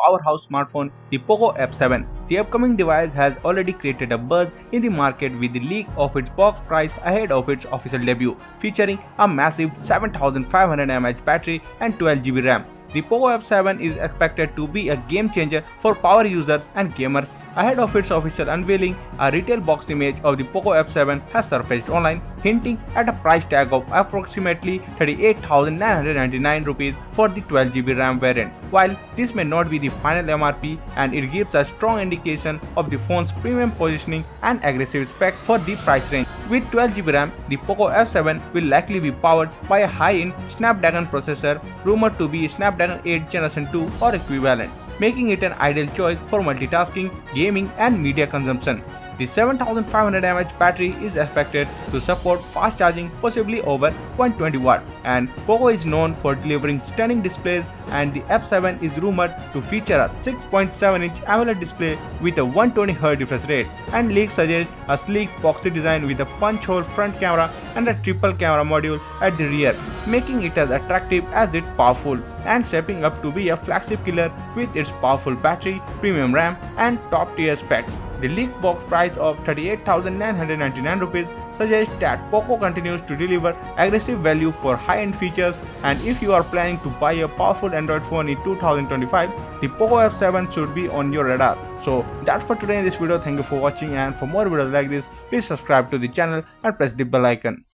powerhouse smartphone, the Poco F7. The upcoming device has already created a buzz in the market with the leak of its box price ahead of its official debut, featuring a massive 7500 mAh battery and 12GB RAM. The Poco F7 is expected to be a game changer for power users and gamers. Ahead of its official unveiling, a retail box image of the Poco F7 has surfaced online, hinting at a price tag of approximately 38,999 rupees for the 12GB RAM variant. While this may not be the final MRP, and it gives a strong indication of the phone's premium positioning and aggressive specs for the price range. With 12GB RAM, the Poco F7 will likely be powered by a high-end Snapdragon processor rumored to be Snapdragon 8 Generation 2 or equivalent, making it an ideal choice for multitasking, gaming and media consumption. The 7500 mAh battery is expected to support fast charging, possibly over 120 watts, and Poco is known for delivering stunning displays, and the F7 is rumored to feature a 6.7-inch AMOLED display with a 120Hz refresh rate, and leaks suggest a sleek boxy design with a punch-hole front camera and a triple camera module at the rear, making it as attractive as it's powerful, and shaping up to be a flagship killer with its powerful battery, premium RAM and top-tier specs. The leaked box price of 38,999 rupees suggests that Poco continues to deliver aggressive value for high-end features, and if you are planning to buy a powerful Android phone in 2025, the Poco F7 should be on your radar. So that's for today in this video. Thank you for watching, and for more videos like this, please subscribe to the channel and press the bell icon.